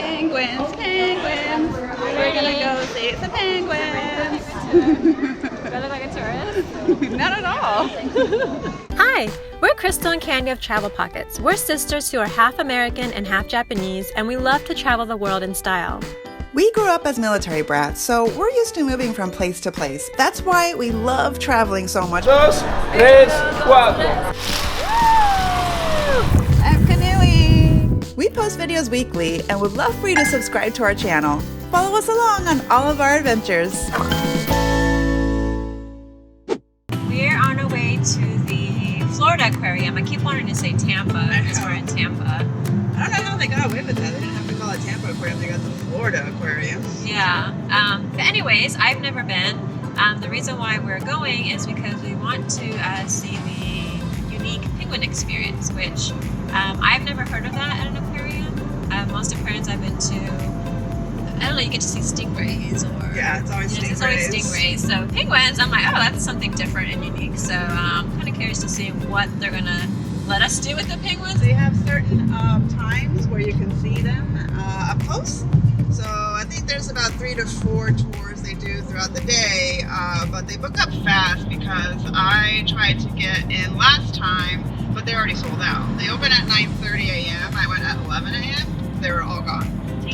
Penguins, penguins. We're gonna go see some penguins. Do I look like a tourist? Not at all. Hi, we're Crystal and Candy of Travel Pockets. We're sisters who are half American and half Japanese, and we love to travel the world in style. We grew up as military brats, so we're used to moving from place to place. That's why we love traveling so much. Dos, tres, cuatro. I'm canoeing. We post videos weekly and would love for you to subscribe to our channel. Follow us along on all of our adventures. We're on our way to the Florida Aquarium. I keep wanting to say Tampa because we're in Tampa. I don't know how they got away with that. They didn't have to call it Tampa Aquarium, they got the Florida Aquarium. Yeah. But anyways, I've never been. The reason why we're going is because we want to see the unique penguin experience, which I've never heard of that at an aquarium. Most aquariums I've been to, I don't know, you get to see stingrays or... Yeah, it's always stingrays. It's always stingrays. So penguins, I'm like, oh, that's something different and unique. So I'm kind of curious to see what they're going to let us do with the penguins. They have certain times where you can see them up close. So I think there's about 3 to 4 tours they do throughout the day, but they book up fast because I tried to get in last time, but they're already sold out. They open at 9:30 a.m. I went at 11 a.m. They were all gone.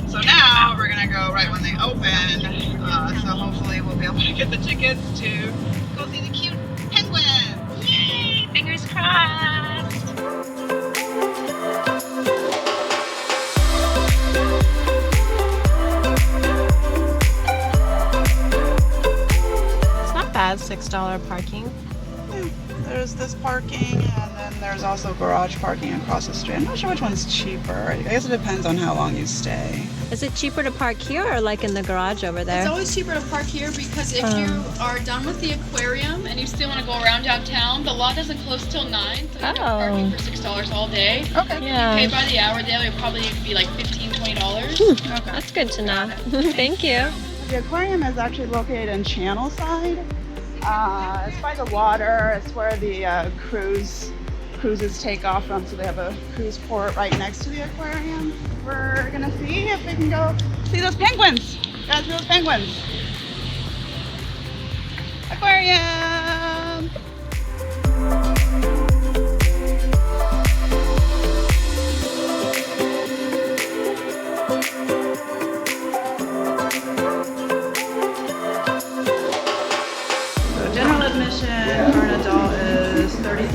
So now we're gonna go right when they open. So hopefully we'll be able to get the tickets to go see the cute penguins. Yay! Fingers crossed! It's not bad, $6 parking. There's this parking, and then there's also garage parking across the street. I'm not sure which one's cheaper. I guess it depends on how long you stay. Is it cheaper to park here or like in the garage over there? It's always cheaper to park here because if you are done with the aquarium and you still want to go around downtown, the lot doesn't close till 9, so you end up parking for $6 all day. Okay. Yeah. You pay by the hour daily, it'll probably be like $15, $20. Okay. That's good to know. Thank you. The aquarium is actually located in Channelside. It's by the water. It's where the cruises take off from. So they have a cruise port right next to the aquarium. We're gonna see if we can go see those penguins. Gotta see those penguins. Aquarium. General admission for an adult is $33.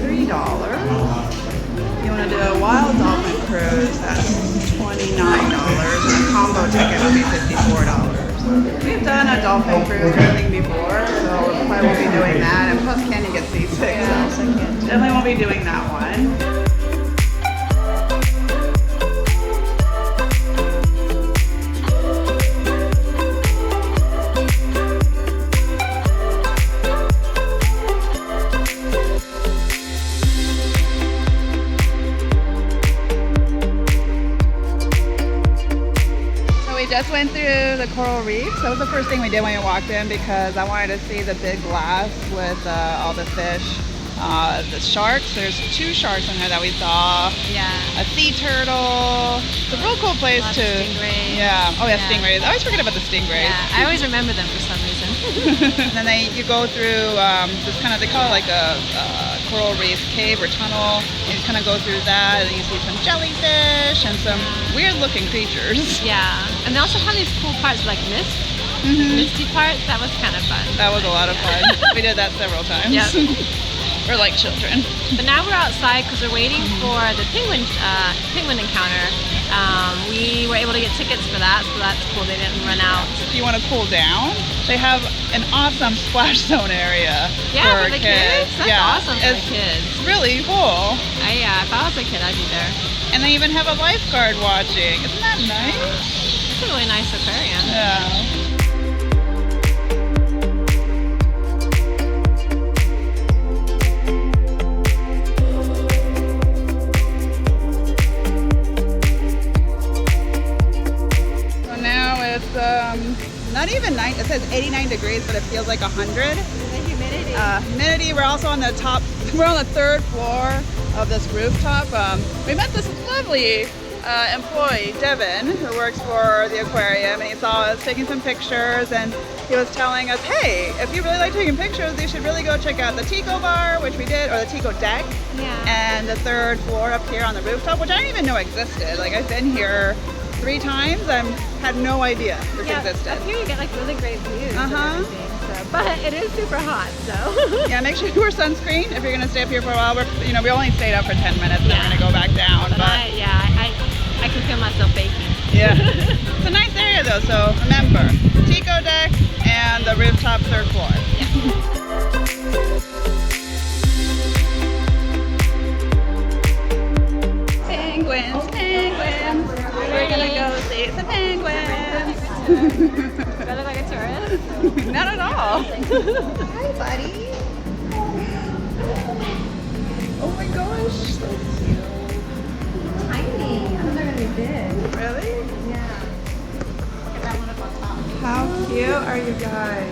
If you want to do a wild dolphin cruise, that's $29, and a combo ticket would be $54. We've done a dolphin cruise, I think, before, so we probably won't be doing that. And plus, Candy gets seasick, so definitely won't be doing that one. Just went through the coral reefs. That was the first thing we did when we walked in because I wanted to see the big glass with all the fish. The sharks, there's 2 sharks in there that we saw. Yeah. A sea turtle. It's a real cool place too. Stingrays. Yeah. Oh yeah, stingrays. I always forget about the stingrays. Yeah, I always remember them for some reason. And then you go through this kind of, they call it like a coral reef cave or tunnel. You kind of go through that, and you see some jellyfish and some weird looking creatures. Yeah, and they also have these cool parts like mist. Misty parts. That was kind of fun. That was a lot of fun. We did that several times. Yep. We're like children. But now we're outside because we're waiting for the penguin encounter. We were able to get tickets for that, so that's cool. They didn't run out. If you want to cool down, they have an awesome splash zone area Yeah, for the kids. That's awesome for the kids. It's really cool. Yeah, if I was a kid, I'd be there. And they even have a lifeguard watching. Isn't that nice? It's a really nice aquarium. Yeah. Not even 9, it says 89 degrees, but it feels like 100. The humidity. Humidity, we're also on the top, we're on the 3rd floor of this rooftop. We met this lovely employee, Devin, who works for the aquarium, and he saw us taking some pictures, and he was telling us, hey, if you really like taking pictures, you should really go check out the Tico bar, which we did, or the Tico deck, and the 3rd floor up here on the rooftop, which I didn't even know existed. Like, I've been here 3 times, I had no idea this existed. Up here you get like really great views. But it is super hot, so. Yeah, make sure you wear sunscreen if you're gonna stay up here for a while. We only stayed up for 10 minutes, and we're gonna go back down. But I can feel myself baking. Yeah. It's a nice area though, so remember, Tico deck and the rooftop 3rd floor. Penguins, penguins. We're gonna go see some penguins. Do I look like a tourist? Not at all. Hi, buddy. Oh my gosh, so cute. Tiny. I thought they were gonna be big. Really? Yeah. Look at that one up on top. How cute are you guys?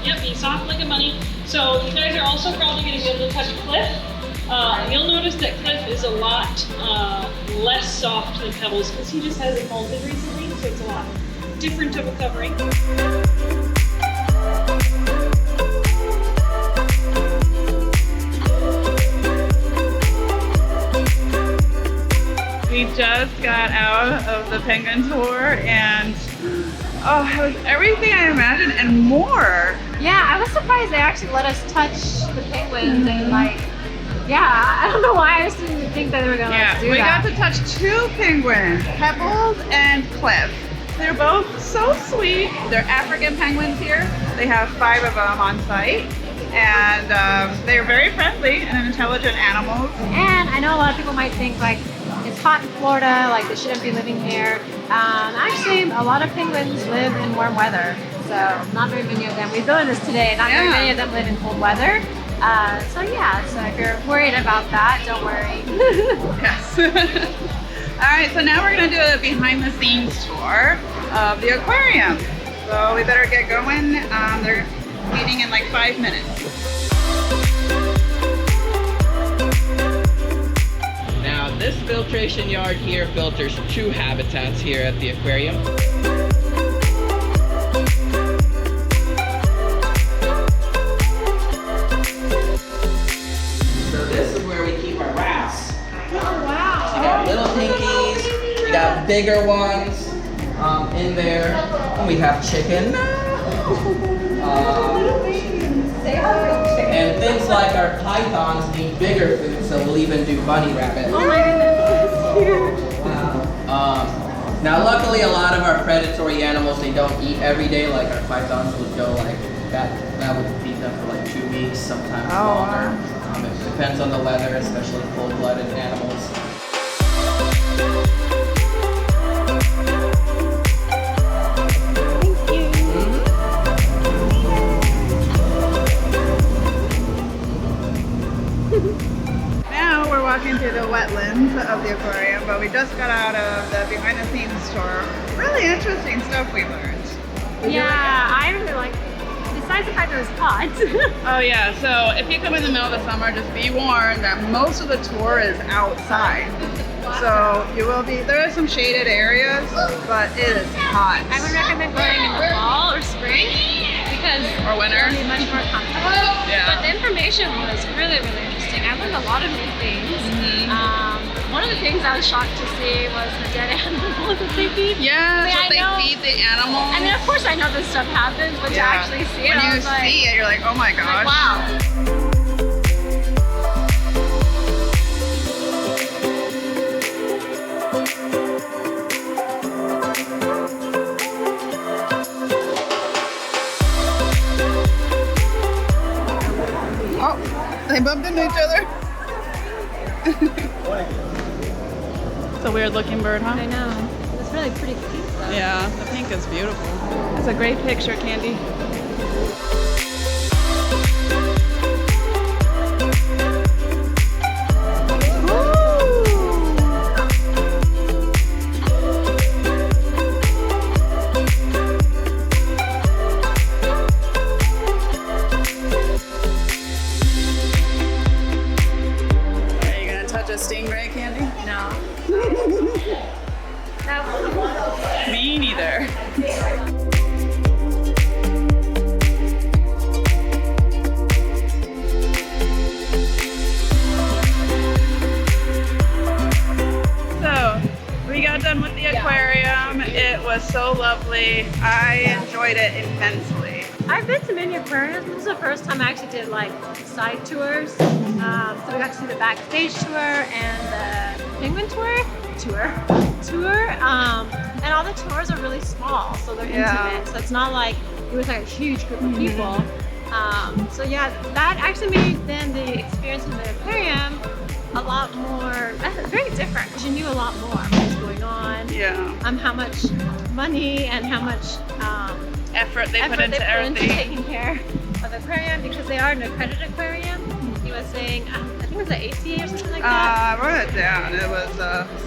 Yep, he's soft like a bunny. So you guys are also probably going to be able to touch Cliff. You'll notice that Cliff is a lot less soft than Pebbles because he just hasn't molded recently, so it's a lot different of a covering. We just got out of the penguin tour, and oh, it was everything I imagined and more. Yeah, I was surprised they actually let us touch the penguins and like, yeah, I don't know why I just didn't think that they were gonna let us do we that. got to touch 2 penguins, Pebbles and Cliff. They're both so sweet. They're African penguins here. They have 5 of them on site, and they're very friendly and intelligent animals. And I know a lot of people might think like it's hot in Florida, like they shouldn't be living here. Actually, a lot of penguins live in warm weather, so not very many of them. We filmed this today. Not very many of them live in cold weather. So if you're worried about that, don't worry. Yes. All right, so now we're gonna do a behind the scenes tour of the aquarium. So we better get going. They're meeting in like 5 minutes. Now this filtration yard here filters 2 habitats here at the aquarium. So this is where we keep our wrasse. Oh wow! You got little pinkies, you got bigger ones in there, and we have chicken. And things like our pythons need bigger food, so we'll even do bunny rabbit. Oh my goodness! Now luckily a lot of our predatory animals, they don't eat every day, like our pythons would go like, that would feed them for like 2 weeks, sometimes longer. It depends on the weather, especially cold-blooded animals. Now we're walking through the wetlands of the aquarium, but we just got out of the behind the scenes tour. Really interesting stuff we learned. Yeah, I really like. Besides the fact that it was hot. Oh yeah, so if you come in the middle of the summer, just be warned that most of the tour is outside. So you will be, there are some shaded areas, but it is hot. I would recommend going in the fall or spring because Or winter. it'll be much more comfortable. Yeah. But the information was really, really interesting. I learned a lot of new things. One of the things I was shocked to see was the dead animals that they feed. Yeah, I mean, so I they know- feed the animals. I mean, of course I know this stuff happens, but to actually see it, when I you was like, see it, you're like, oh my gosh. wow. Oh, they bumped into each other. It's a weird looking bird, huh? I know. It's really pretty pink though. Yeah, the pink is beautiful. It's a great picture, Candy. so lovely. I enjoyed it immensely. I've been to many aquariums. This is the first time I actually did like side tours. So we got to see the Backstage tour and the Penguin tour. And all the tours are really small, so they're intimate. So it's not like it was like a huge group of people. So yeah, that actually made then the experience in the aquarium a lot more, very different, because you knew a lot more what was going on. Yeah. How much money and how much Effort they put into everything. everything. Taking care of the aquarium, because they are an accredited aquarium. He was saying, I think it was the ACA or something like that. I wrote it down. It was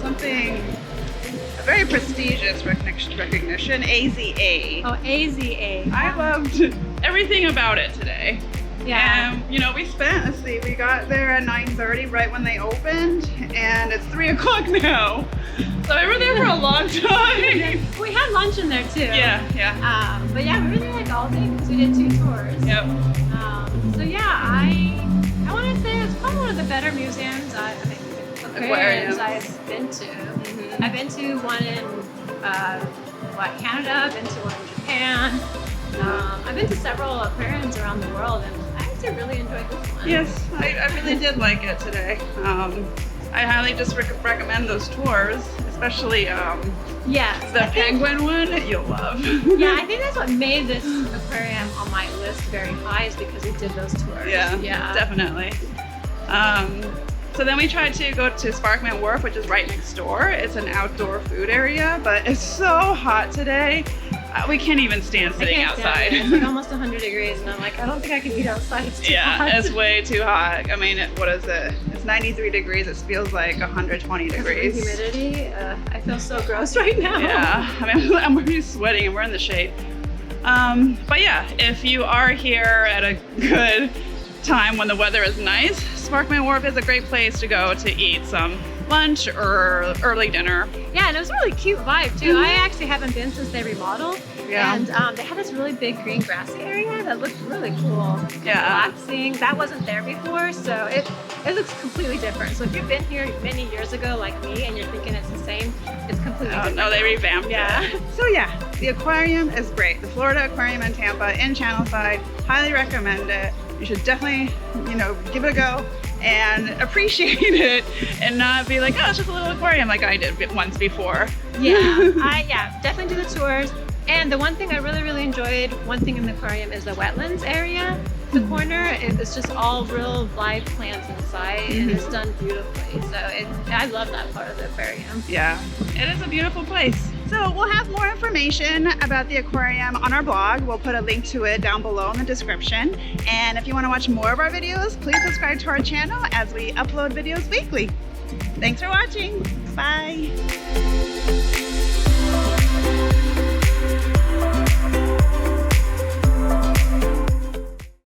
something, a very prestigious recognition, AZA. Oh, AZA. I loved everything about it today. Yeah. And, you know, we spent, let's see, we got there at 9:30 right when they opened, and it's 3 o'clock now. So we were there for a long time. We had lunch in there too. Yeah. But yeah, we were there like all day because we did 2 tours. Yep. So yeah, I want to say it's probably one of the better museums, aquariums I've been to. I've been to one in Canada. I've been to one in Japan. I've been to several aquariums around the world, and I actually really enjoyed this one. Yes, I really did like it today. I highly just recommend those tours, especially the penguin one. You'll love. Yeah, I think that's what made this aquarium on my list very high, is because we did those tours. Yeah, definitely. So then we tried to go to Sparkman Wharf, which is right next door. It's an outdoor food area, but it's so hot today. We can't even stand sitting outside. It's like almost 100 degrees, and I'm like, I don't think I can eat outside. It's too hot. It's way too hot. I mean, what is it? It's 93 degrees. It feels like 120 degrees. Humidity. I feel so gross right now. Yeah, I mean, I'm already sweating, and we're in the shade. But yeah, if you are here at a good time when the weather is nice, Sparkman Wharf is a great place to go to eat some lunch or early dinner. Yeah, and it was a really cute vibe too. I actually haven't been since they remodeled. Yeah. And they had this really big green grassy area that looked really cool. Yeah. Relaxing. That wasn't there before, so it looks completely different. So if you've been here many years ago like me and you're thinking it's the same, it's completely different. No, they revamped it. So yeah, the aquarium is great. The Florida Aquarium in Tampa in Channelside. Highly recommend it. You should definitely, give it a go and appreciate it, and not be like, oh, it's just a little aquarium like I did once before. Yeah, definitely do the tours. And the one thing I really enjoyed, one thing in the aquarium, is the wetlands area. The corner, it's just all real live plants inside, and it's done beautifully. So I love that part of the aquarium. Yeah, it is a beautiful place. So we'll have more information about the aquarium on our blog. We'll put a link to it down below in the description. And if you want to watch more of our videos, please subscribe to our channel as we upload videos weekly. Thanks for watching. Bye.